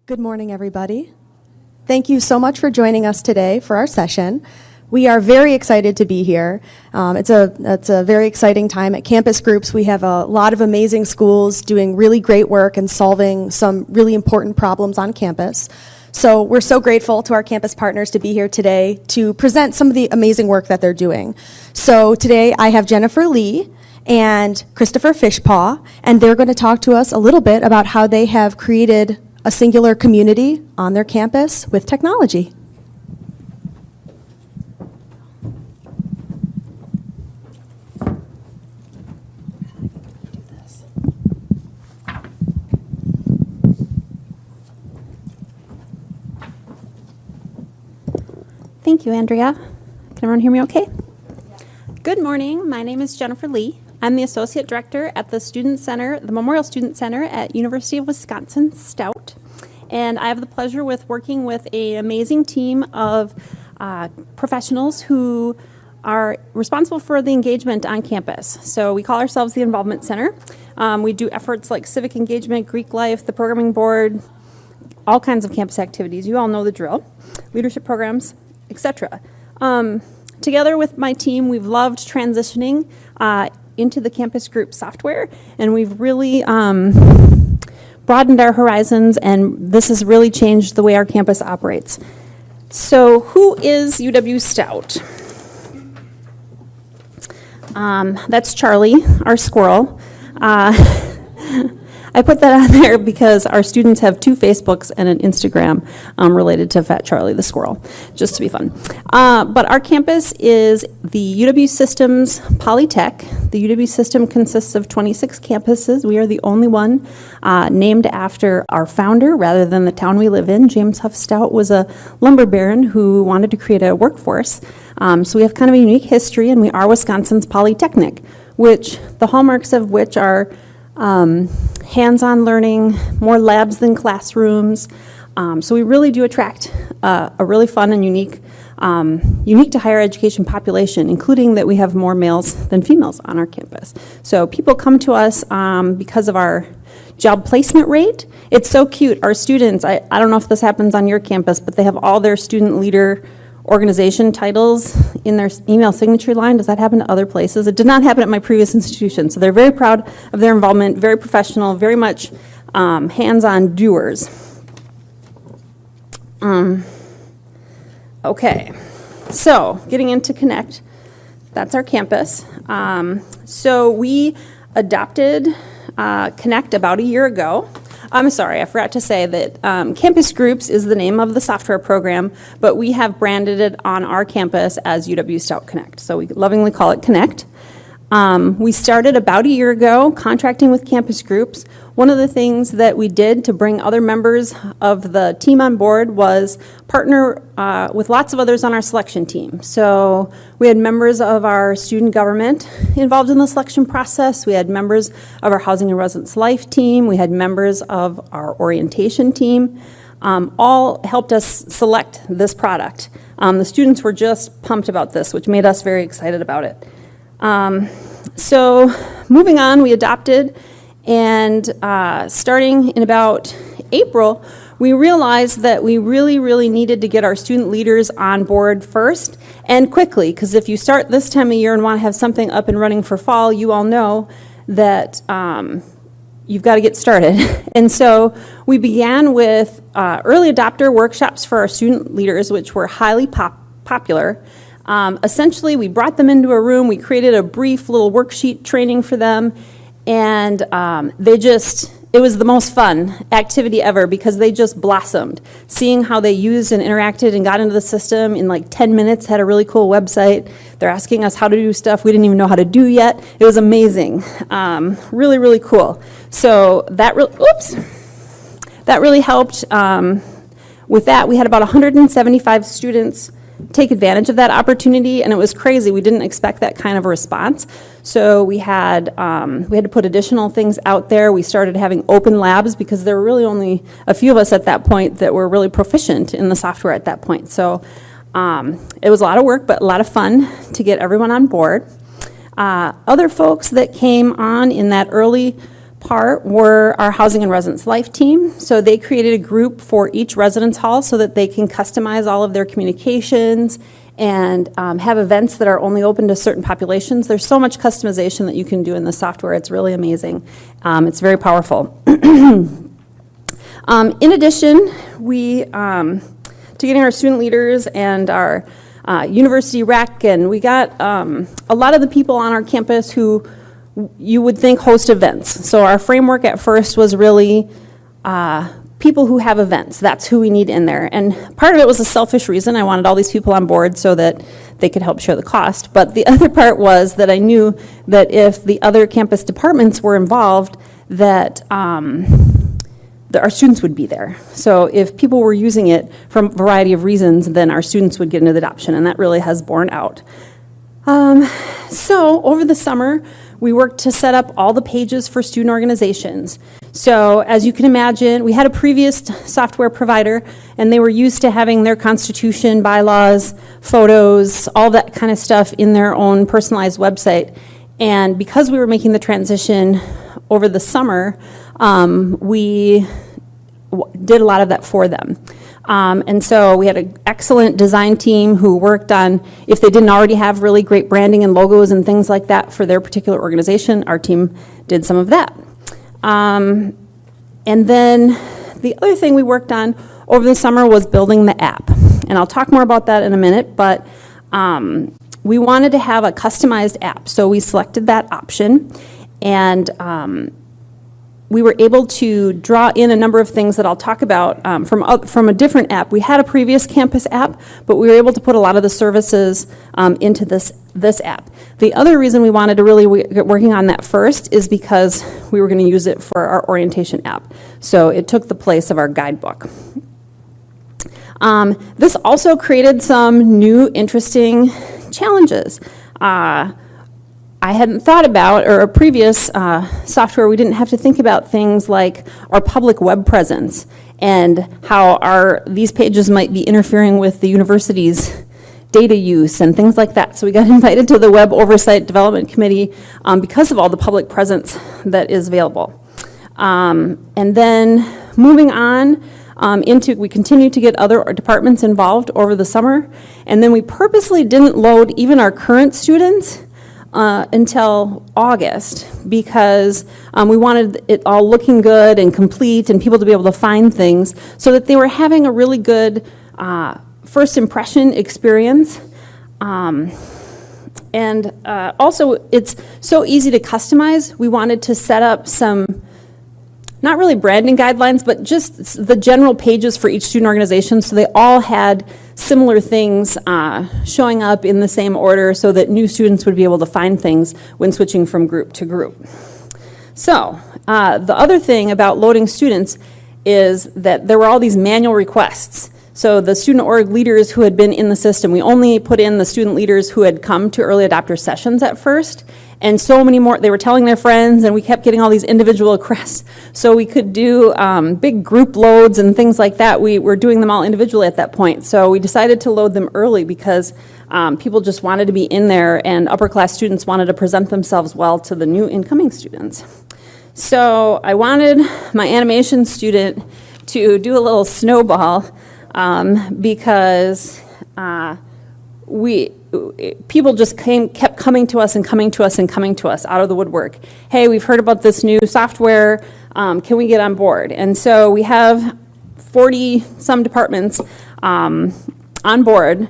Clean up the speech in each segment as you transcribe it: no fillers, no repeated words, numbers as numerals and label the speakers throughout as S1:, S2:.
S1: Good morning, everybody. Thank you so much for joining us today for our session. We are very excited to be here. It's a very exciting time at CampusGroups. We have a lot of amazing schools doing really great work and solving some really important problems on campus. So we're so grateful to our campus partners to be here today to present some of the amazing work that they're doing. So today I have Jennifer Lee and Christopher Fishpaw, and they're going to talk to us a little bit about how they have created a singular community on their campus with technology.
S2: Thank you, Andrea. Can everyone hear me okay? Good morning. My name is Jennifer Lee. I'm the Associate Director at the Student Center, the Memorial Student Center at University of Wisconsin-Stout. And I have the pleasure with working with an amazing team of professionals who are responsible for the engagement on campus. So we call ourselves the Involvement Center. We do efforts like civic engagement, Greek life, the programming board, all kinds of campus activities. You all know the drill. Leadership programs, etc. Together with my team, we've loved transitioning into the CampusGroups software, and we've really broadened our horizons, and this has really changed the way our campus operates. So who is UW-Stout? That's Charlie, our squirrel. I put that on there because our students have 2 Facebooks and an Instagram related to Fat Charlie the squirrel, just to be fun. But our campus is the UW Systems Polytech. The UW system consists of 26 campuses. We are the only one named after our founder rather than the town we live in. James Huff Stout was a lumber baron who wanted to create a workforce. So we have kind of a unique history, and we are Wisconsin's Polytechnic, which the hallmarks of which are hands-on learning, more labs than classrooms. So we really do attract a really fun and unique to higher education population, including that we have more males than females on our campus. So people come to us because of our job placement rate. It's so cute. Our students, I don't know if this happens on your campus, but they have all their student leader organization titles in their email signature line. Does that happen to other places? It did not happen at my previous institution. So they're very proud of their involvement, very professional, very much hands-on doers. Okay, so getting into Connect, that's our campus. So we adopted Connect about a year ago. I'm sorry, I forgot to say that CampusGroups is the name of the software program, but we have branded it on our campus as UW-Stout Connect. So we lovingly call it Connect. We started about a year ago contracting with CampusGroups. One of the things that we did to bring other members of the team on board was partner with lots of others on our selection team. So we had members of our student government involved in the selection process. We had members of our housing and residence life team. We had members of our orientation team. All helped us select this product. The students were just pumped about this, which made us very excited about it. So moving on, we adopted, and starting in about April, we realized that we really needed to get our student leaders on board first and quickly, because if you start this time of year and want to have something up and running for fall, you all know that you've got to get started. And so we began with early adopter workshops for our student leaders, which were highly popular. Essentially, we brought them into a room, we created a brief little worksheet training for them, and it was the most fun activity ever because they just blossomed. Seeing how they used and interacted and got into the system in like 10 minutes, had a really cool website. They're asking us how to do stuff we didn't even know how to do yet. It was amazing. Really cool. So that really helped. With that, we had about 175 students take advantage of that opportunity, and it was crazy. We didn't expect that kind of a response. So we had to put additional things out there. We started having open labs because there were really only a few of us at that point that were really proficient in the software at that point. So it was a lot of work, but a lot of fun to get everyone on board. Other folks that came on in that early part were our Housing and Residence Life team. So they created a group for each residence hall so that they can customize all of their communications and have events that are only open to certain populations. There's so much customization that you can do in the software. It's really amazing. It's very powerful. In addition, we, to getting our student leaders and our university rec, and we got a lot of the people on our campus who you would think host events. So our framework at first was really people who have events. That's who we need in there. And part of it was a selfish reason. I wanted all these people on board so that they could help share the cost. But the other part was that I knew that if the other campus departments were involved, that our students would be there. So if people were using it for a variety of reasons, then our students would get into the adoption, and that really has borne out. So over the summer, we worked to set up all the pages for student organizations. So as you can imagine, we had a previous software provider, and they were used to having their constitution, bylaws, photos, all that kind of stuff in their own personalized website. And because we were making the transition over the summer, we did a lot of that for them. And so we had an excellent design team who worked on, if they didn't already have really great branding and logos and things like that for their particular organization, our team did some of that. And then the other thing we worked on over the summer was building the app. And I'll talk more about that in a minute, but we wanted to have a customized app. So we selected that option, and we were able to draw in a number of things that I'll talk about from a different app. We had a previous campus app, but we were able to put a lot of the services into this app. The other reason we wanted to really get working on that first is because we were going to use it for our orientation app. So it took the place of our guidebook. This also created some new interesting challenges. I hadn't thought about, or a previous software, we didn't have to think about things like our public web presence and how these pages might be interfering with the university's data use and things like that. So we got invited to the Web Oversight Development Committee because of all the public presence that is available. And then moving on we continued to get other departments involved over the summer, and then we purposely didn't load even our current students until August, because we wanted it all looking good and complete and people to be able to find things so that they were having a really good first impression experience. And also, it's so easy to customize. We wanted to set up some, not really branding guidelines, but just the general pages for each student organization, so they all had similar things showing up in the same order so that new students would be able to find things when switching from group to group. So the other thing about loading students is that there were all these manual requests. So the student org leaders who had been in the system, we only put in the student leaders who had come to early adopter sessions at first, and so many more, they were telling their friends, and we kept getting all these individual requests. So we could do big group loads and things like that. We were doing them all individually at that point. So we decided to load them early because people just wanted to be in there, and upper class students wanted to present themselves well to the new incoming students. So I wanted my animation student to do a little snowball because people just kept coming to us and coming to us and coming to us out of the woodwork. Hey, we've heard about this new software. Can we get on board? And so we have 40-some departments on board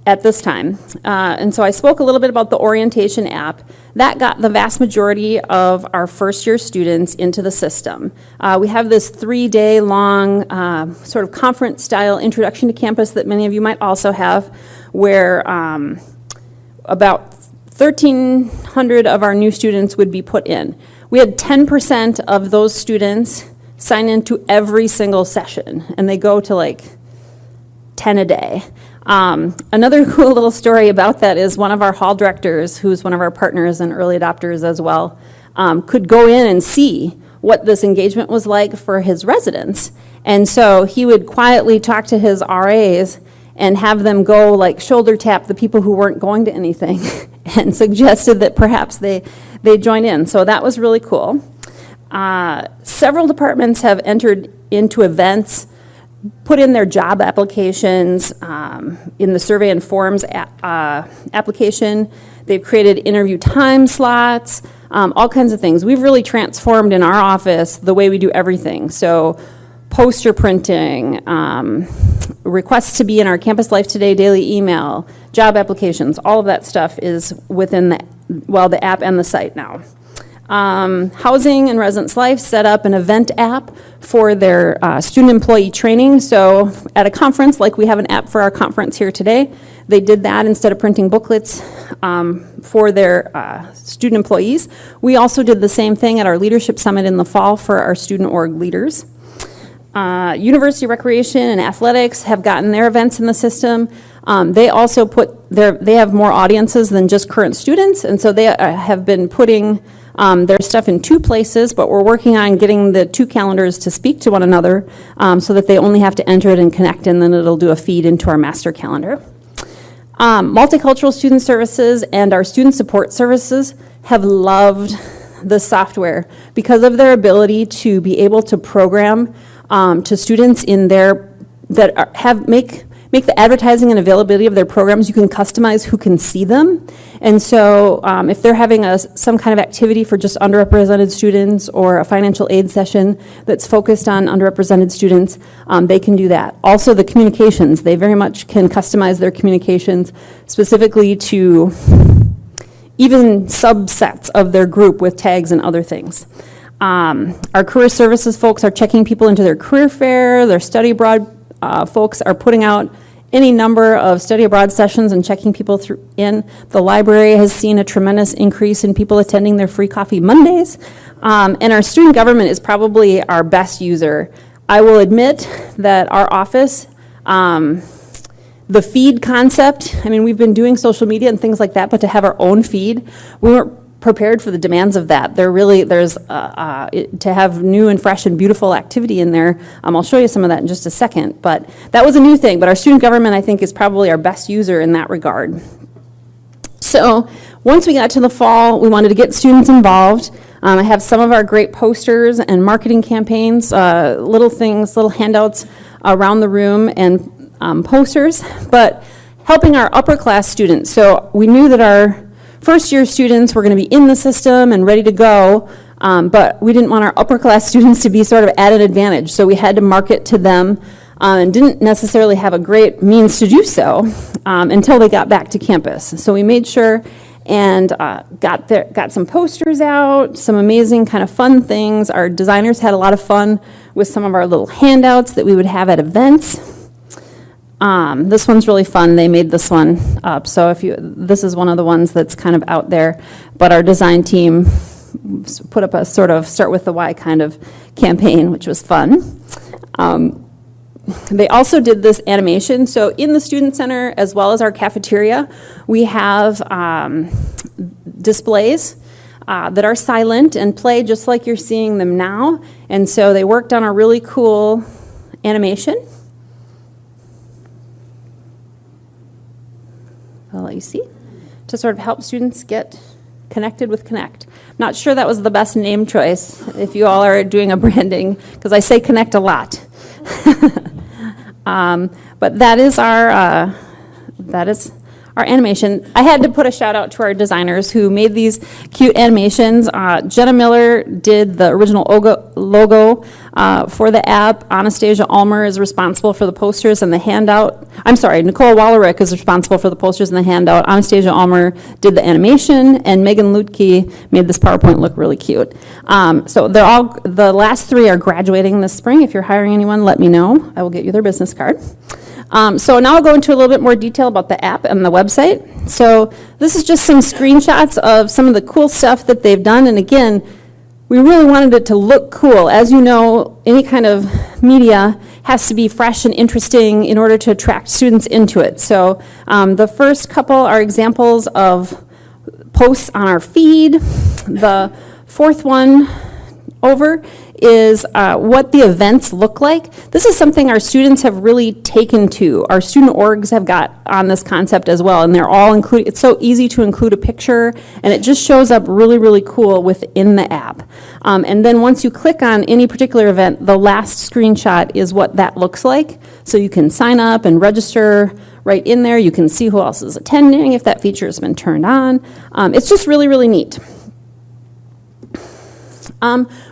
S2: at this time. And so I spoke a little bit about the orientation app. That got the vast majority of our first-year students into the system. We have this 3-day long sort of conference-style introduction to campus that many of you might also have, where about 1,300 of our new students would be put in. We had 10% of those students sign into every single session, and they go to like 10 a day. Another cool little story about that is one of our hall directors, who's one of our partners and early adopters as well, could go in and see what this engagement was like for his residents. And so he would quietly talk to his RAs and have them go like shoulder tap the people who weren't going to anything and suggested that perhaps they join in. So that was really cool. Several departments have entered into events, put in their job applications in the survey and forms application. They've created interview time slots, all kinds of things. We've really transformed in our office the way we do everything. So poster printing, requests to be in our Campus Life Today daily email, job applications, all of that stuff is within the app and the site now. Housing and Residence Life set up an event app for their student employee training. So at a conference, like we have an app for our conference here today, they did that instead of printing booklets for their student employees. We also did the same thing at our Leadership Summit in the fall for our student org leaders. University Recreation and Athletics have gotten their events in the system. They also they have more audiences than just current students, and so they have been putting their stuff in two places, but we're working on getting the two calendars to speak to one another so that they only have to enter it and connect, and then it'll do a feed into our master calendar. Multicultural Student Services and our Student Support Services have loved the software because of their ability to be able to program to students in their make the advertising and availability of their programs. You can customize who can see them, and so if they're having some kind of activity for just underrepresented students or a financial aid session that's focused on underrepresented students, they can do that. Also, the communications, they very much can customize their communications specifically to even subsets of their group with tags and other things. Our career services folks are checking people into their career fair. Their study abroad folks are putting out any number of study abroad sessions and checking people in. The library has seen a tremendous increase in people attending their free coffee Mondays. And our student government is probably our best user. I will admit that our office, the feed concept, I mean, we've been doing social media and things like that, but to have our own feed, we weren't prepared for the demands of that. There's to have new and fresh and beautiful activity in there. I'll show you some of that in just a second, but that was a new thing. But our student government, I think, is probably our best user in that regard. So once we got to the fall, we wanted to get students involved. I have some of our great posters and marketing campaigns, little things, little handouts around the room and posters, but helping our upper class students. So we knew that our first-year students were going to be in the system and ready to go, but we didn't want our upper-class students to be sort of at an advantage, so we had to market to them and didn't necessarily have a great means to do so until they got back to campus. So we made sure and got some posters out, some amazing kind of fun things. Our designers had a lot of fun with some of our little handouts that we would have at events. This one's really fun. They made this one up. So this is one of the ones that's kind of out there, but our design team put up a sort of start with the why kind of campaign, which was fun. They also did this animation. So in the Student Center, as well as our cafeteria, we have displays that are silent and play just like you're seeing them now. And so they worked on a really cool animation. I'll let you see, to sort of help students get connected with Connect. Not sure that was the best name choice if you all are doing a branding, because I say Connect a lot. But that is our animation. I had to put a shout out to our designers who made these cute animations. Jenna Miller did the original logo for the app. Anastasia Ulmer is responsible for the posters and the handout. I'm sorry, Nicole Wallerick is responsible for the posters and the handout. Anastasia Ulmer did the animation, and Megan Lutke made this PowerPoint look really cute. So the last three are graduating this spring. If you're hiring anyone, let me know. I will get you their business card. So now I'll go into a little bit more detail about the app and the website. So this is just some screenshots of some of the cool stuff that they've done. And again, we really wanted it to look cool. As you know, any kind of media has to be fresh and interesting in order to attract students into it. So the first couple are examples of posts on our feed. The fourth one over is what the events look like. This is something our students have really taken to. Our student orgs have got on this concept as well, and they're all included. It's so easy to include a picture, and it just shows up really, really cool within the app. And then once you click on any particular event, the last screenshot is what that looks like. So you can sign up and register right in there. You can see who else is attending if that feature has been turned on. It's just really, really neat.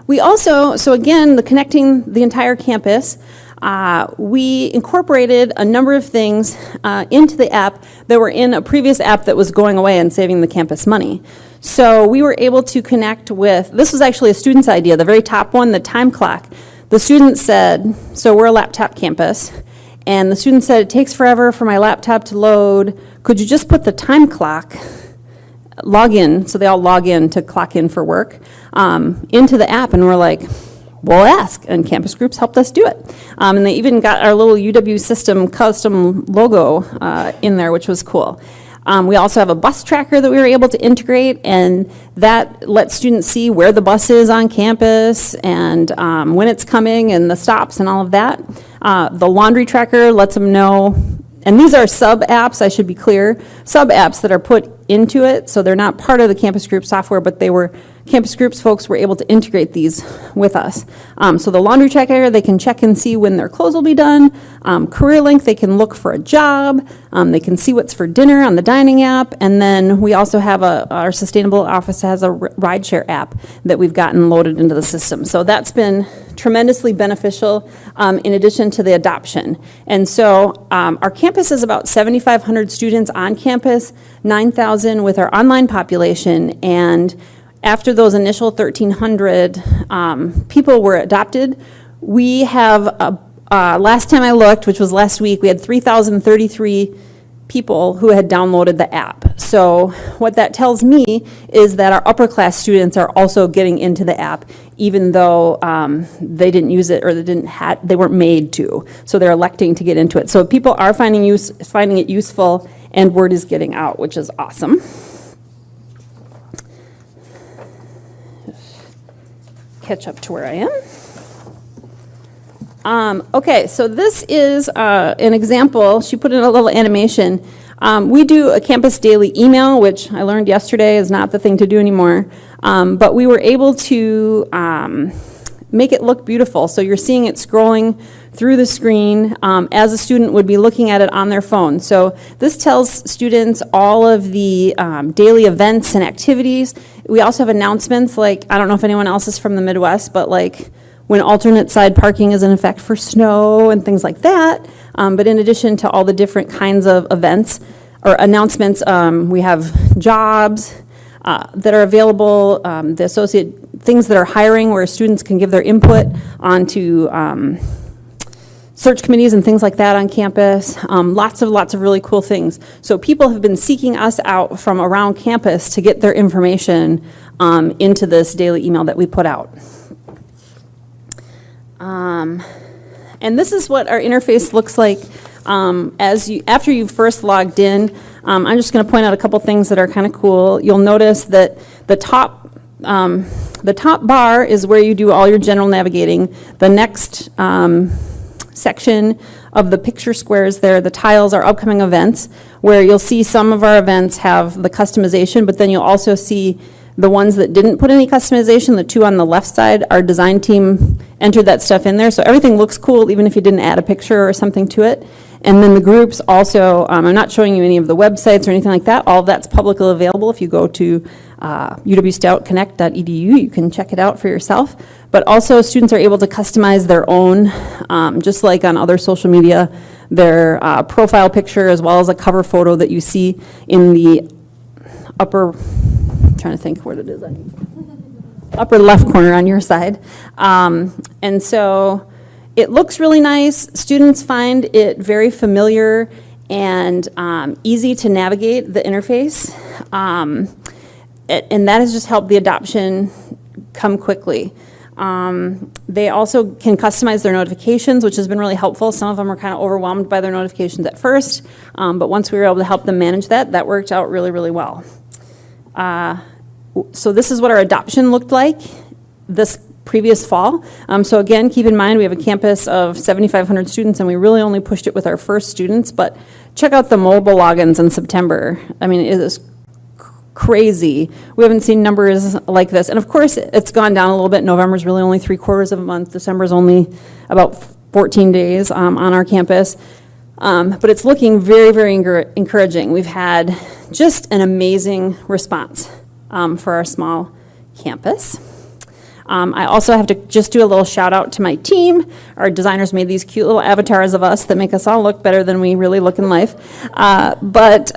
S2: We also, so again, connecting the entire campus, we incorporated a number of things into the app that were in a previous app that was going away and saving the campus money. So we were able to connect with, this was actually a student's idea, the very top one, the time clock. The student said, so we're a laptop campus, and the student said, it takes forever for my laptop to load. Could you just put the time clock, log in, so they all log in to clock in for work, into the app? And we're like, we'll ask. And CampusGroups helped us do it. And they even got our little UW system custom logo in there, which was cool. We also have a bus tracker that we were able to integrate, and that lets students see where the bus is on campus and when it's coming and the stops and all of that. The laundry tracker lets them know, and these are sub-apps, I should be clear, sub-apps that are put into it, so they're not part of the CampusGroups software, but they were, CampusGroups folks were able to integrate these with us. So the laundry tracker, they can check and see when their clothes will be done. Career Link, they can look for a job. They can see what's for dinner on the dining app. And then we also have our sustainable office has a rideshare app that we've gotten loaded into the system. So that's been tremendously beneficial in addition to the adoption. And so our campus is about 7,500 students on campus, 9,000 with our online population, and after those initial 1,300 people were adopted, we have, last time I looked, which was last week, we had 3,033 people who had downloaded the app. So what that tells me is that our upper class students are also getting into the app, even though they didn't use it or they weren't made to. So they're electing to get into it. So people are finding it useful, and word is getting out, which is awesome. Catch up to where I am. Okay, so this is an example. She put in a little animation. We do a campus daily email, which I learned yesterday is not the thing to do anymore. But we were able to make it look beautiful. So you're seeing it scrolling through the screen as a student would be looking at it on their phone. So this tells students all of the daily events and activities. We also have announcements, like, I don't know if anyone else is from the Midwest, but like when alternate side parking is in effect for snow and things like that. But in addition to all the different kinds of events or announcements, we have jobs that are available, the associate things that are hiring where students can give their input onto search committees and things like that on campus. Lots of really cool things. So people have been seeking us out from around campus to get their information into this daily email that we put out. And this is what our interface looks like after you've first logged in. I'm just going to point out a couple things that are kind of cool. You'll notice that the top bar is where you do all your general navigating. The next section of the picture squares there, the tiles, are upcoming events, where you'll see some of our events have the customization, but then you'll also see the ones that didn't put any customization. The two on the left side, our design team entered that stuff in there, so everything looks cool even if you didn't add a picture or something to it. And then the groups also, I'm not showing you any of the websites or anything like that. All of that's publicly available. If you go to UW-Stout-Connect.edu, you can check it out for yourself. But also students are able to customize their own, just like on other social media, their profile picture as well as a cover photo that you see in the upper, I'm trying to think what it is, upper left corner on your side. And so it looks really nice. Students find it very familiar and easy to navigate the interface. And that has just helped the adoption come quickly. They also can customize their notifications, which has been really helpful. Some of them are kind of overwhelmed by their notifications at first, but once we were able to help them manage that, that worked out really, really well. So this is what our adoption looked like. This previous fall. So again, keep in mind, we have a campus of 7,500 students, and we really only pushed it with our first students, but check out the mobile logins in September. I mean, it is crazy. We haven't seen numbers like this. And of course, it's gone down a little bit. November's really only 3/4 of a month. December's only about 14 days on our campus. But it's looking very, very encouraging. We've had just an amazing response for our small campus. I also have to just do a little shout out to my team. Our designers made these cute little avatars of us that make us all look better than we really look in life. But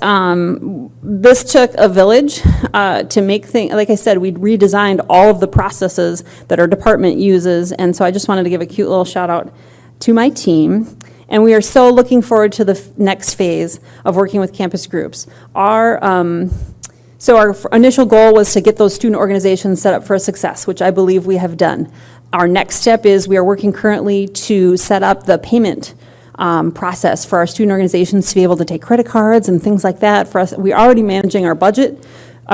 S2: this took a village to make things, like I said, we redesigned all of the processes that our department uses. And so I just wanted to give a cute little shout out to my team. And we are so looking forward to the next phase of working with CampusGroups. So our initial goal was to get those student organizations set up for success, which I believe we have done. Our next step is we are working currently to set up the payment process for our student organizations to be able to take credit cards and things like that. For us, we're already managing our budget,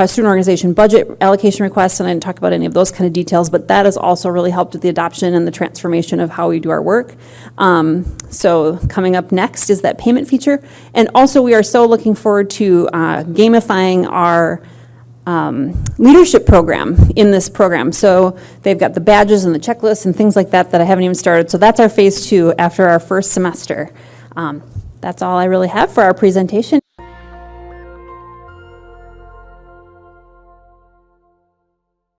S2: student organization budget allocation requests, and I didn't talk about any of those kind of details, but that has also really helped with the adoption and the transformation of how we do our work. So coming up next is that payment feature. And also we are so looking forward to gamifying our leadership program in this program. So they've got the badges and the checklists and things like that that I haven't even started. So that's our phase 2 after our first semester. That's all I really have for our presentation.